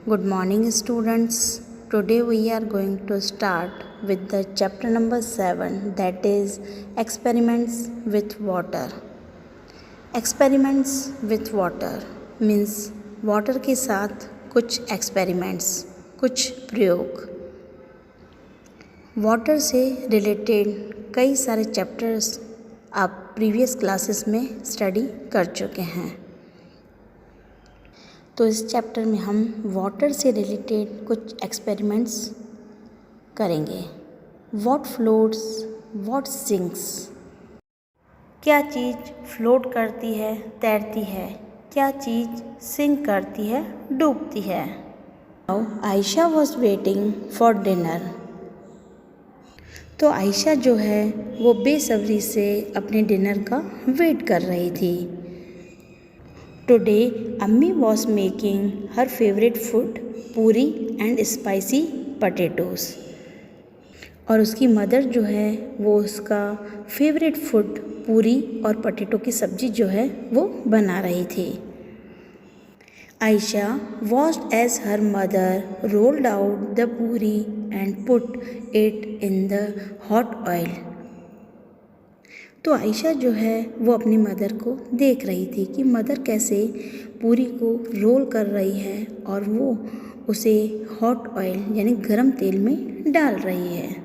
Good morning, students. Today we are going to start with the chapter number 7, that is experiments with water. Experiments with water means water के साथ कुछ experiments, कुछ प्रयोग. Water से related कई सारे chapters आप प्रीवियस क्लासेस में स्टडी कर चुके हैं. तो इस चैप्टर में हम वाटर से रिलेटेड कुछ एक्सपेरिमेंट्स करेंगे. What floats, what sinks. क्या चीज़ फ्लोट करती है, तैरती है, क्या चीज़ सिंक करती है, डूबती है. Now Ayesha was waiting for dinner. तो आयशा जो है वो बेसब्री से अपने डिनर का वेट कर रही थी. Today, Ammi was making her favorite food, पूरी and spicy potatoes. और उसकी मदर जो है वो उसका फेवरेट फूड पूरी और पटेटो की सब्ज़ी जो है वो बना रही थी. Ayesha watched as her mother rolled out the पूरी and put it in the hot oil. तो आयशा जो है वो अपनी मदर को देख रही थी कि मदर कैसे पूरी को रोल कर रही है और वो उसे हॉट ऑयल यानी गरम तेल में डाल रही है.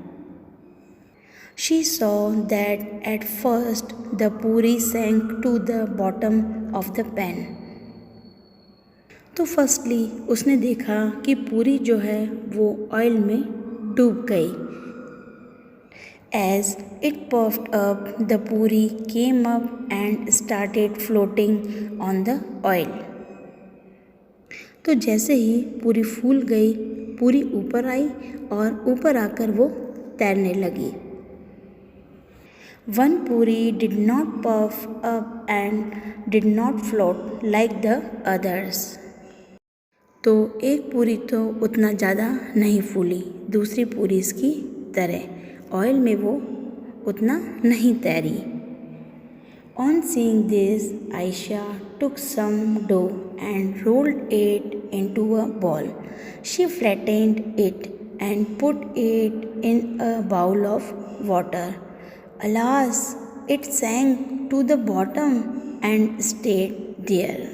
She saw that at first the puri sank to the bottom of the pan. तो फर्स्टली उसने देखा कि पूरी जो है वो ऑयल में डूब गई. As it puffed up, the puri came up and started floating on the oil. तो जैसे ही पूरी फूल गई, पूरी ऊपर आई और ऊपर आकर वो तैरने लगी. One puri did not puff up and did not float like the others. तो एक पूरी तो उतना ज़्यादा नहीं फूली, दूसरी पूरी इसकी तरह ऑयल में वो उतना नहीं तैरी. On seeing this Ayesha took some dough and rolled it into a ball. She flattened it and put it in a bowl of water. Alas, it sank to the bottom and stayed there.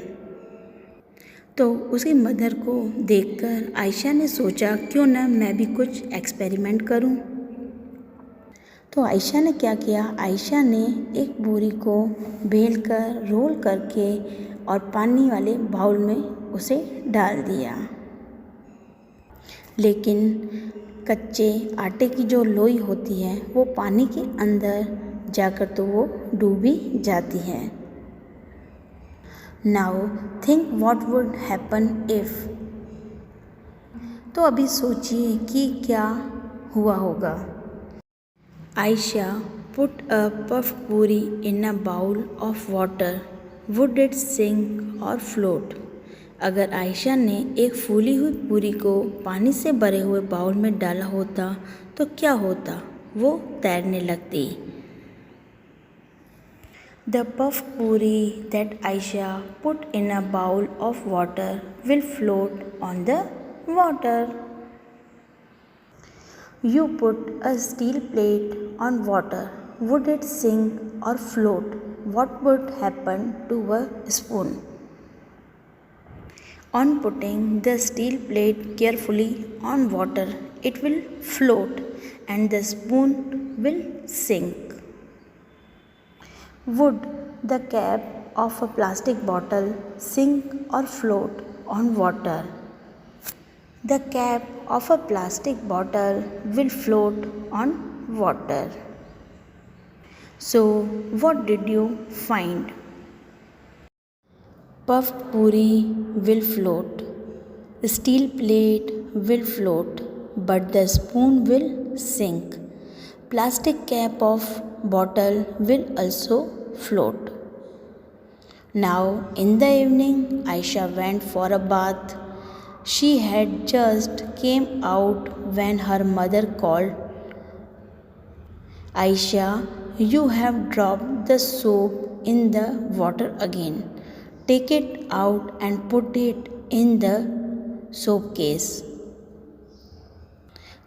तो उसकी mother को देखकर आयशा ने सोचा क्यों ना मैं भी कुछ एक्सपेरिमेंट करूं. तो आयशा ने क्या किया, आयशा ने एक पूरी को बेलकर रोल करके और पानी वाले बाउल में उसे डाल दिया. लेकिन कच्चे आटे की जो लोई होती है वो पानी के अंदर जाकर तो वो डूबी जाती है. Now think what would happen if. तो अभी सोचिए कि क्या हुआ होगा. Aisha put a puffed puri in a bowl of water. Would it sink or float? अगर आयशा ने एक फूली हुई पूरी को पानी से भरे हुए बाउल में डाला होता तो क्या होता, वो तैरने लगती. The puffed puri that Aisha put in a bowl of water will float on the water. You put a steel plate on water. Would it sink or float? What would happen to a spoon? On putting the steel plate carefully on water, it will float and the spoon will sink. Would the cap of a plastic bottle sink or float on water? The cap of a plastic bottle will float on water. So, what did you find? Puffed puri will float, steel plate will float, but the spoon will sink. Plastic cap of bottle will also float. Now, in the evening, Aisha went for a bath. She had just came out when her mother called, Aisha, you have dropped the soap in the water again. Take it out and put it in the soap case.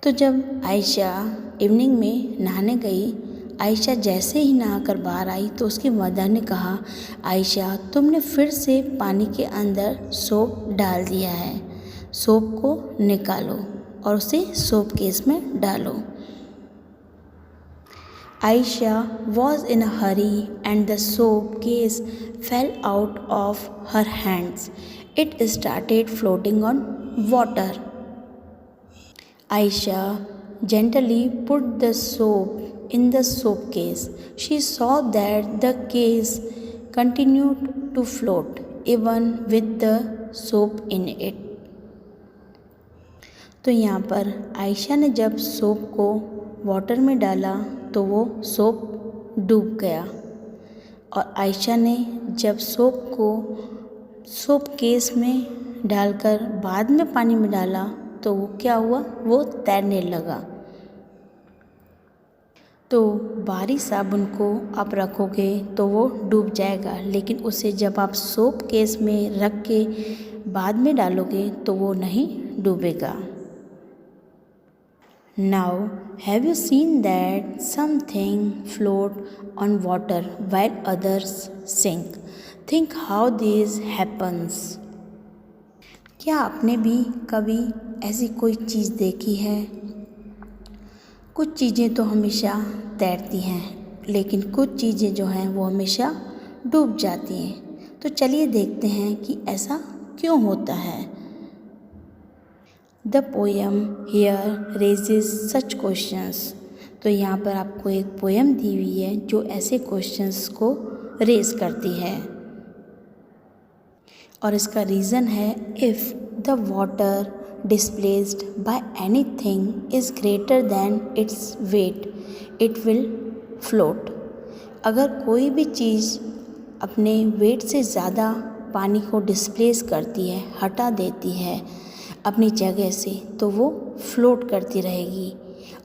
तो जब Ayesha evening में नहाने गई, आयशा जैसे ही नहाकर बाहर आई तो उसकी मदर ने कहा, आयशा तुमने फिर से पानी के अंदर सोप डाल दिया है, सोप को निकालो और उसे सोप केस में डालो। Aisha was in a hurry and the soap case fell out of her hands. It started floating on water. Aisha gently put the soap in the soap case. She saw that the case continued to float even with the soap in it. तो यहाँ पर आयशा ने जब soap को water में डाला तो वो सोप डूब गया, और आयशा ने जब सोप को सोप केस में डालकर बाद में पानी में डाला तो वो क्या हुआ, वो तैरने लगा। तो बारी साबुन को आप रखोगे तो वो डूब जाएगा, लेकिन उसे जब आप सोप केस में रख के बाद में डालोगे तो वो नहीं डूबेगा। Now, have you seen that something float on water while others sink? Think how this happens. क्या आपने भी कभी ऐसी कोई चीज़ देखी है? कुछ चीज़ें तो हमेशा तैरती हैं, लेकिन कुछ चीज़ें जो हैं वो हमेशा डूब जाती हैं। तो चलिए देखते हैं कि ऐसा क्यों होता है। The poem here raises such questions. तो यहाँ पर आपको एक पोएम दी हुई है जो ऐसे क्वेश्चंस को रेज करती है, और इसका रीज़न है if the water displaced by anything is greater than its weight it will float. अगर कोई भी चीज़ अपने वेट से ज़्यादा पानी को डिस्प्लेस करती है, हटा देती है अपनी जगह से, तो वो फ्लोट करती रहेगी।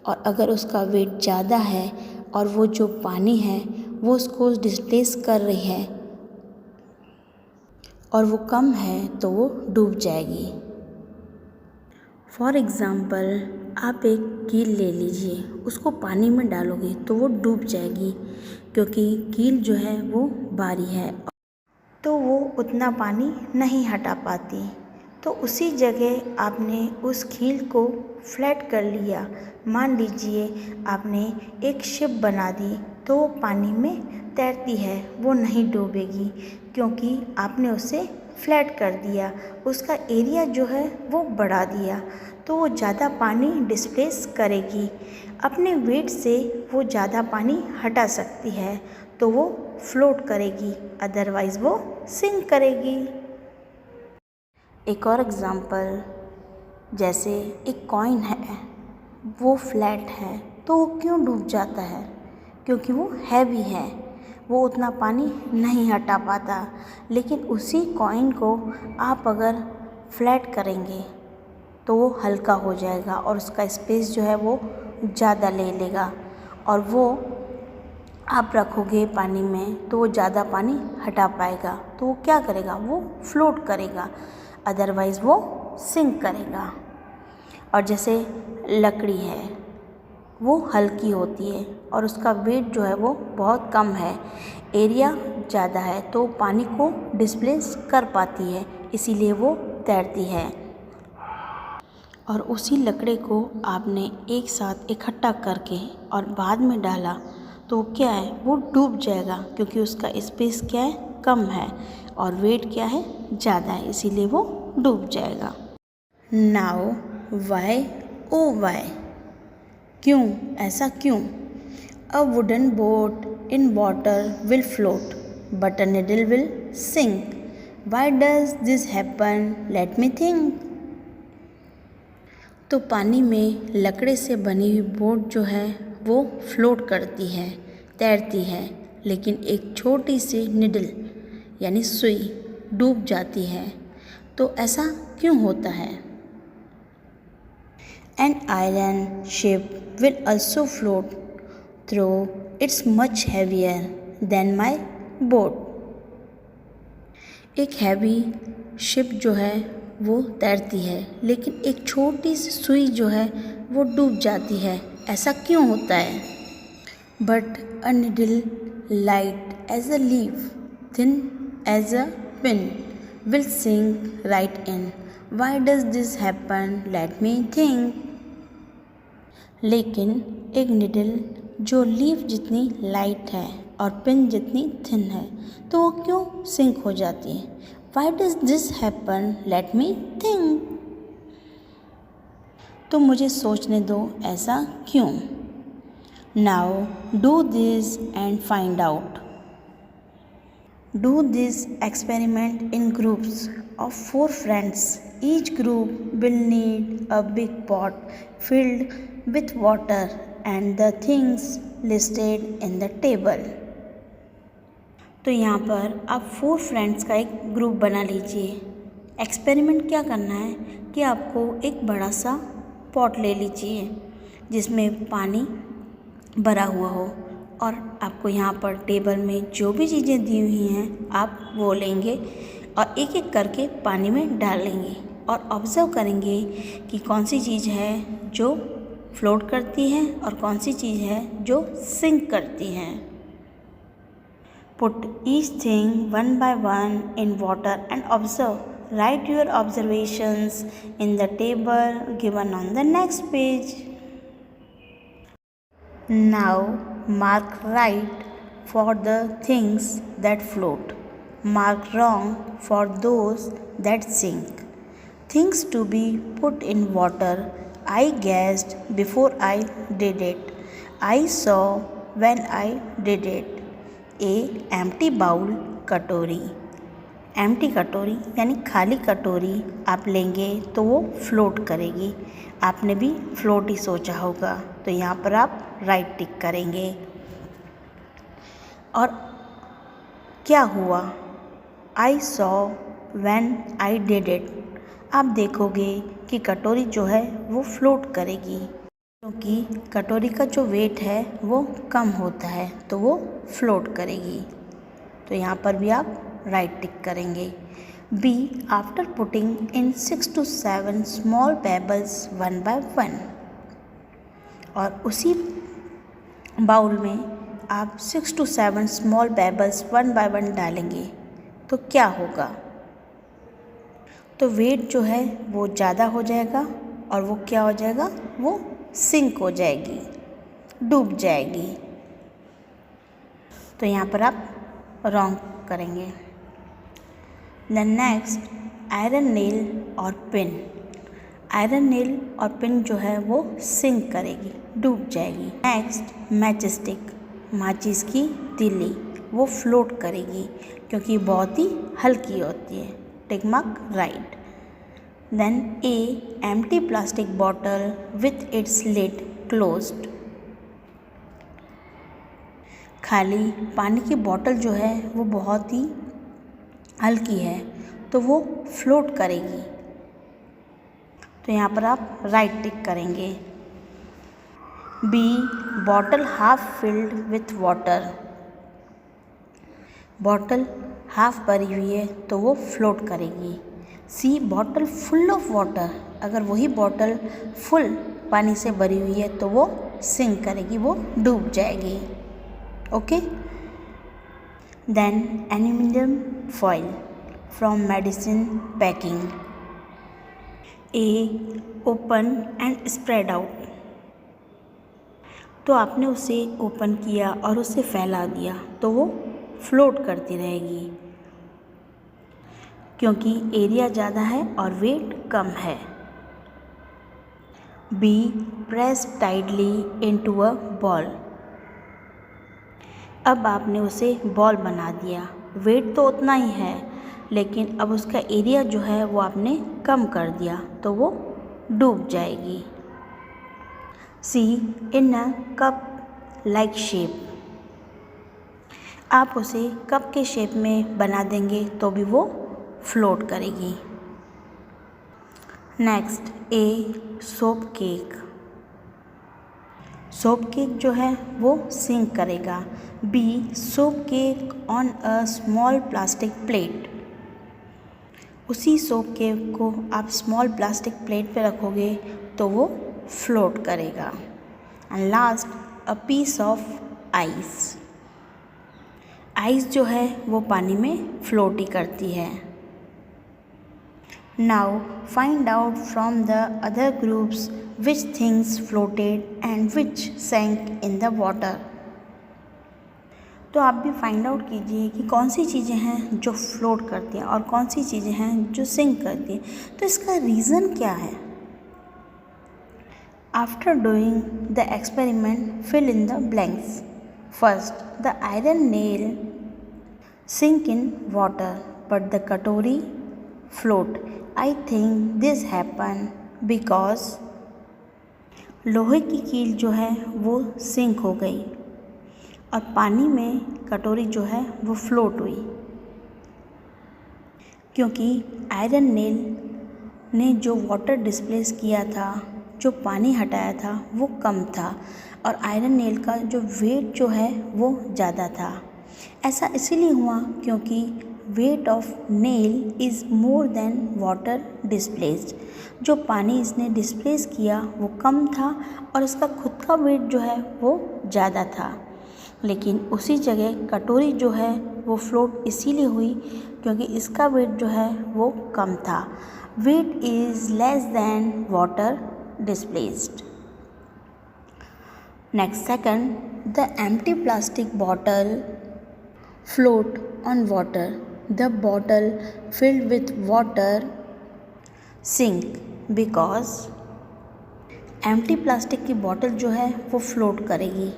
और अगर उसका वेट ज़्यादा है और वो जो पानी है वो उसको डिस्प्लेस कर रही है और वो कम है तो वो डूब जाएगी। फॉर एग्ज़ाम्पल, आप एक कील ले लीजिए, उसको पानी में डालोगे तो वो डूब जाएगी, क्योंकि कील जो है वो भारी है तो वो उतना पानी नहीं हटा पाती। तो उसी जगह आपने उस कील को फ्लैट कर लिया। मान लीजिए आपने एक शिप बना दी तो वो पानी में तैरती है, वो नहीं डूबेगी, क्योंकि आपने उसे फ्लैट कर दिया, उसका एरिया जो है वो बढ़ा दिया, तो वो ज़्यादा पानी डिस्प्लेस करेगी। अपने वेट से वो ज़्यादा पानी हटा सकती है तो वो फ्लोट करेगी, अदरवाइज़ वो सिंक करेगी। एक और एग्ज़ाम्पल, जैसे एक कॉइन है, वो फ्लैट है तो वो क्यों डूब जाता है, क्योंकि वो हैवी है, वो उतना पानी नहीं हटा पाता। लेकिन उसी कॉइन को आप अगर फ्लैट करेंगे तो वो हल्का हो जाएगा और उसका स्पेस जो है वो ज़्यादा ले लेगा, और वो आप रखोगे पानी में तो वो ज़्यादा पानी हटा पाएगा, तो वो क्या करेगा, वो फ्लोट करेगा, अदरवाइज़ वो सिंक करेगा। और जैसे लकड़ी है, वो हल्की होती है और उसका वेट जो है वो बहुत कम है, एरिया ज़्यादा है, तो पानी को डिस्प्लेस कर पाती है, इसीलिए वो तैरती है। और उसी लकड़ी को आपने एक साथ इकट्ठा करके और बाद में डाला तो क्या है, वो डूब जाएगा, क्योंकि उसका स्पेस क्या है, कम है, और वेट क्या है, ज़्यादा है, इसीलिए वो डूब जाएगा। नाउ वाई, ओ वाई, क्यों, ऐसा क्यों? A wooden boat in water will float but a needle will sink. Why does this happen, let me think. तो पानी में लकड़े से बनी हुई बोट जो है वो फ्लोट करती है, तैरती है, लेकिन एक छोटी सी निडल यानी सुई डूब जाती है। तो ऐसा क्यों होता है? An iron ship will also float though it's much heavier than my boat। एक हैवी शिप जो है वो तैरती है, लेकिन एक छोटी सी सुई जो है वो डूब जाती है। ऐसा क्यों होता है? But a needle light as a leaf thin as a pin will sink right in. Why does this happen? Let me think. लेकिन एक निडल जो लीफ जितनी लाइट है और पिन जितनी थिन है, तो वो क्यों सिंक हो जाती है? Why does this happen? Let me think. तो मुझे सोचने दो, ऐसा क्यों? Now do this and find out. Do this experiment in groups of 4 friends. Each group will need a big pot filled with water and the things listed in the table. तो यहाँ पर आप 4 फ्रेंड्स का एक group बना लीजिए। Experiment क्या करना है कि आपको एक बड़ा सा पॉट ले लीजिए जिसमें पानी भरा हुआ हो, और आपको यहाँ पर टेबल में जो भी चीज़ें दी हुई हैं आप वो लेंगे और एक एक करके पानी में डालेंगे और ऑब्ज़र्व करेंगे कि कौन सी चीज़ है जो फ्लोट करती है और कौन सी चीज़ है जो सिंक करती है। Put each thing one by one in water and observe. Write your observations in the table given on the next page. Now mark right for the things that float. Mark wrong for those that sink. Things to be put in water. I guessed before I did it. I saw when I did it. A empty bowl कटोरी। Empty कटोरी यानी खाली कटोरी आप लेंगे तो वो float करेगी। आपने भी फ्लोट ही सोचा होगा, तो यहाँ पर आप राइट टिक करेंगे। और क्या हुआ? I saw when I did it. आप देखोगे कि कटोरी जो है वो फ्लोट करेगी, क्योंकि कटोरी का जो वेट है वो कम होता है तो वो फ्लोट करेगी। तो यहाँ पर भी आप राइट टिक करेंगे। B after putting in 6 to 7 small pebbles 1 by 1। और उसी बाउल में आप 6 to 7 स्मॉल पेबल्स 1 by 1 डालेंगे तो क्या होगा? तो वेट जो है वो ज़्यादा हो जाएगा और वो क्या हो जाएगा? वो सिंक हो जाएगी, डूब जाएगी। तो यहाँ पर आप रॉन्ग करेंगे। द नेक्स्ट आयरन नेल और पिन। आयरन नेल और पिन जो है वो सिंक करेगी, डूब जाएगी। नेक्स्ट मैच स्टिक, माचिस की तीली, वो फ्लोट करेगी क्योंकि बहुत ही हल्की होती है। Tick mark right. Then A empty plastic bottle with its lid closed। खाली पानी की बोतल जो है वो बहुत ही हल्की है तो वो फ्लोट करेगी। तो यहाँ पर आप राइट टिक करेंगे। B bottle half filled with water. Bottle half भरी हुई है तो वो फ्लोट करेगी। सी बॉटल फुल ऑफ वाटर। अगर वही बॉटल फुल पानी से भरी हुई है तो वो सिंक करेगी, वो डूब जाएगी। Okay. Then aluminium foil from medicine packing. A open and spread out. तो आपने उसे ओपन किया और उसे फैला दिया तो वो फ्लोट करती रहेगी क्योंकि एरिया ज़्यादा है और वेट कम है। B press tightly into a ball. अब आपने उसे बॉल बना दिया। वेट तो उतना ही है लेकिन अब उसका एरिया जो है वो आपने कम कर दिया तो वो डूब जाएगी। सी इन अ कप लाइक शेप। आप उसे कप के शेप में बना देंगे तो भी वो फ्लोट करेगी। Next a soap cake. Soap cake जो है वो सिंक करेगा। B soap cake on a small plastic plate. उसी सोप केक को आप स्मॉल प्लास्टिक प्लेट पे रखोगे तो वो फ्लोट करेगा। And last, a piece of ice. Ice जो है वो पानी में फ्लोट ही करती है। Now find out from the other groups which things floated and which sank in the water. तो आप भी फाइंड आउट कीजिए कि कौन सी चीज़ें हैं जो फ्लोट करती हैं और कौन सी चीज़ें हैं जो सिंक करती हैं। तो इसका रीज़न क्या है? After doing the experiment fill in the blanks. First, the iron nail sink in water but the katori float. I think this happened because लोहे की कील जो है वो सिंक हो गई और पानी में कटोरी जो है वो फ्लोट हुई, क्योंकि आयरन नेल ने जो वाटर डिस्प्लेस किया था, जो पानी हटाया था वो कम था और आयरन नेल का जो वेट जो है वो ज़्यादा था। ऐसा इसीलिए हुआ क्योंकि weight of nail is more than water displaced. जो पानी इसने डिस्प्लेस किया वो कम था और इसका खुद का वेट जो है वो ज़्यादा था। लेकिन उसी जगह कटोरी जो है वो फ्लोट इसीलिए हुई क्योंकि इसका वेट जो है वो कम था। Weight is less than water displaced. Next, second, the empty plastic bottle float on water. The bottle filled with water sink because empty plastic की बॉटल जो है वो फ्लोट करेगी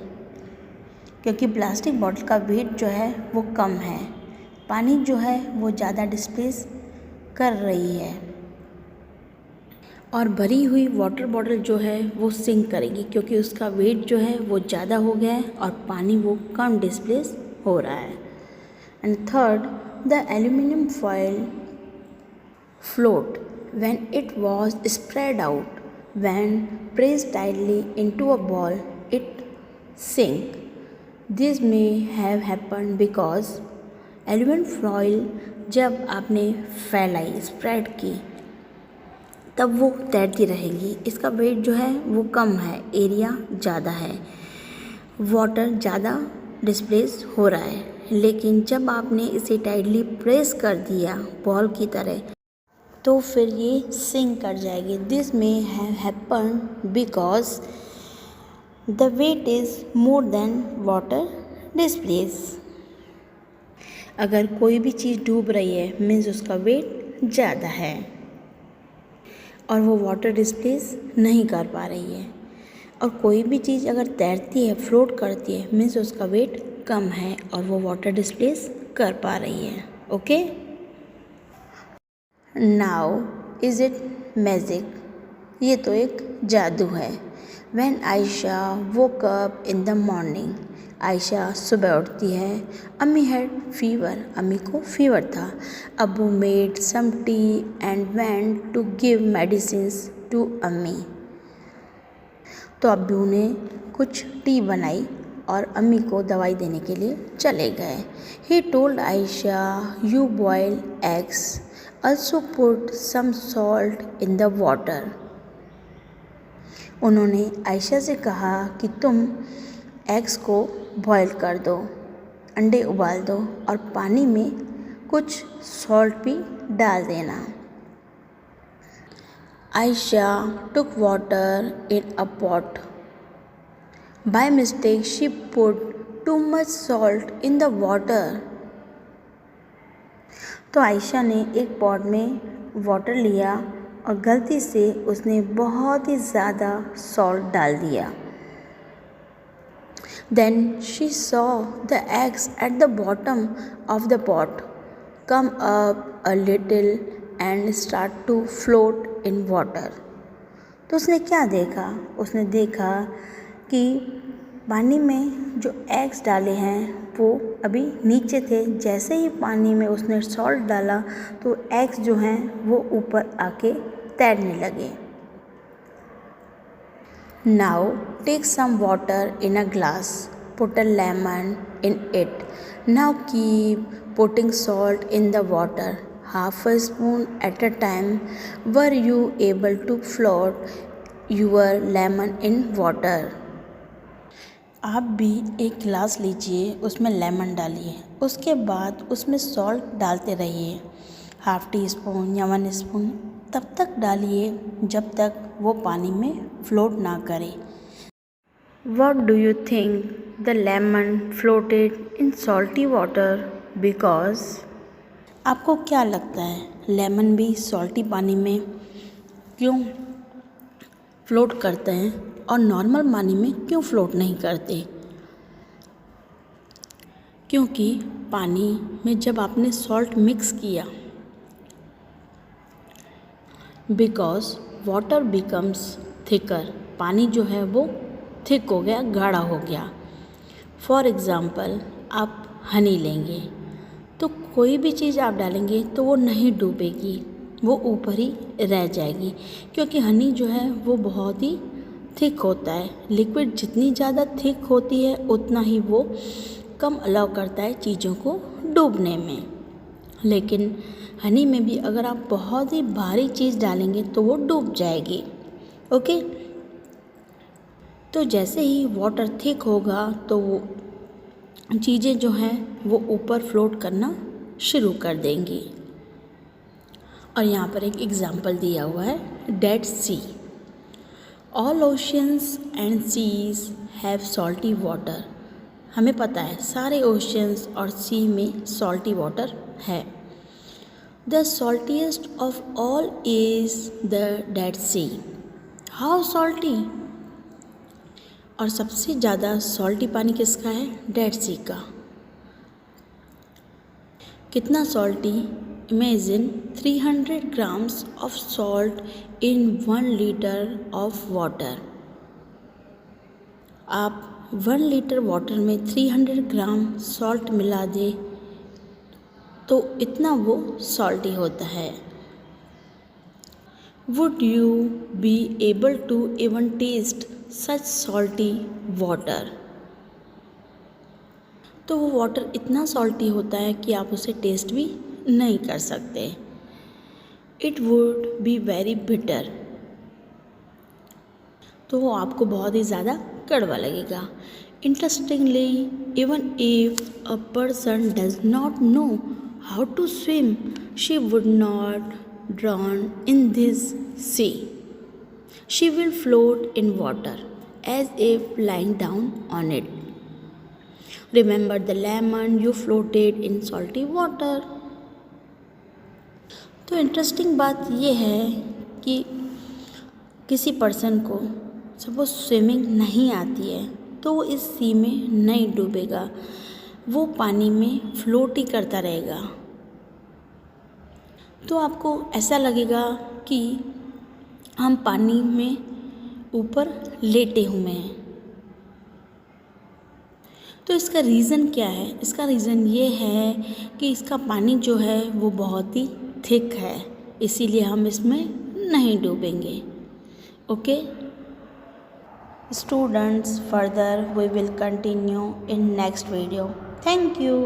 क्योंकि प्लास्टिक बॉटल का वेट जो है वो कम है, पानी जो है वो ज़्यादा डिस्प्लेस कर रही है और भरी हुई वाटर बॉटल जो है वो सिंक करेगी क्योंकि उसका वेट जो है वो ज़्यादा हो गया है और पानी वो कम डिस्प्लेस हो रहा है। And third, the aluminum foil float when it was spread out. When pressed tightly into a ball, it sank. This may have happened because aluminum foil जब आपने फैलाई, स्प्रेड की, तब वो तैरती रहेगी। इसका वेट जो है वो कम है, एरिया ज़्यादा है, वाटर ज़्यादा डिस्प्लेस हो रहा है। लेकिन जब आपने इसे टाइटली प्रेस कर दिया बॉल की तरह तो फिर ये सिंक कर जाएगी। This may have happened because the weight is more than water displace. अगर कोई भी चीज़ डूब रही है मीन्स उसका वेट ज़्यादा है और वो वाटर डिस्प्लेस नहीं कर पा रही है, और कोई भी चीज़ अगर तैरती है, फ्लोट करती है, मीन्स उसका वेट कम है और वो वाटर डिस्प्लेस कर पा रही है। Okay, now is it magic? ये तो एक जादू है। When Ayesha woke up in the morning, Ayesha सुबह उठती है। अम्मी हैड फीवर, अम्मी को फीवर था। अब्बू made some tea and went to give medicines to अम्मी। तो अब्बू ने कुछ टी बनाई और अम्मी को दवाई देने के लिए चले गए। He told Ayesha, you boil eggs, also put some salt in the water. उन्होंने आयशा से कहा कि तुम एग्स को बॉयल कर दो, अंडे उबाल दो और पानी में कुछ सॉल्ट भी डाल देना। Ayesha took water in a pot. By mistake, she put too much salt in the water. तो आयशा ने एक पॉट में वाटर लिया और गलती से उसने बहुत ही ज़्यादा सॉल्ट डाल दिया। Then she saw the eggs at the bottom of the pot come up a little and start to float in water. तो उसने क्या देखा? उसने देखा कि पानी में जो एग्स डाले हैं वो अभी नीचे थे। जैसे ही पानी में उसने सॉल्ट डाला तो एग्स जो हैं वो ऊपर आके तैरने लगे। Now take some water in a glass, put a lemon in it, now keep putting salt in the water half a spoon at a time. Were you able to float your lemon in water? आप भी एक गिलास लीजिए, उसमें lemon डालिए, उसके बाद उसमें सॉल्ट डालते रहिए, हाफ टी स्पून या 1 स्पून तब तक डालिए जब तक वो पानी में फ्लोट ना करे। What do you think the lemon floated in salty water because? आपको क्या लगता है लेमन भी सॉल्टी पानी में क्यों फ्लोट करते हैं और नॉर्मल पानी में क्यों फ्लोट नहीं करते? क्योंकि पानी में जब आपने सॉल्ट मिक्स किया, बिकॉज वाटर बिकम्स थिकर, पानी जो है वो थिक हो गया, गाढ़ा हो गया। फॉर एग्ज़ाम्पल आप हनी लेंगे तो कोई भी चीज़ आप डालेंगे तो वो नहीं डूबेगी, वो ऊपर ही रह जाएगी, क्योंकि हनी जो है वो बहुत ही थिक होता है। लिक्विड जितनी ज़्यादा थिक होती है उतना ही वो कम अलाउ करता है चीज़ों को डूबने में। लेकिन हनी में भी अगर आप बहुत ही भारी चीज़ डालेंगे तो वो डूब जाएगी। ओके, तो जैसे ही वाटर थिक होगा तो वो चीज़ें जो हैं वो ऊपर फ्लोट करना शुरू कर देंगी। और यहाँ पर एक एग्ज़ाम्पल दिया हुआ है, Dead Sea. All oceans and seas have salty water. हमें पता है सारे ओशियंस और सी में सॉल्टी वाटर है। The saltiest of all is the Dead Sea. How salty? और सबसे ज़्यादा सॉल्टी पानी किसका है? डेड सी का। कितना salty? Imagine 300 grams of salt in 1 litre of water. आप 1 लीटर वाटर में 300 ग्राम सॉल्ट मिला दे तो इतना वो सॉल्टी होता है। Would you be able to even taste such salty water? तो वो वाटर इतना सॉल्टी होता है कि आप उसे टेस्ट भी नहीं कर सकते। It would be very bitter. तो वो आपको बहुत ही ज़्यादा कड़वा लगेगा। Interestingly, even if a person does not know how to swim, she would not drown in this sea. She will float in water as if lying down on it. Remember the lemon you floated in salty water. तो interesting बात ये है कि किसी person को suppose swimming नहीं आती है तो वो इस सी में नहीं डूबेगा, वो पानी में फ्लोट ही करता रहेगा। तो आपको ऐसा लगेगा कि हम पानी में ऊपर लेटे हुए हैं। तो इसका रीज़न क्या है? इसका रीज़न ये है कि इसका पानी जो है वो बहुत ही थिक है, इसीलिए हम इसमें नहीं डूबेंगे। Okay students, further we will continue in next video. Thank you.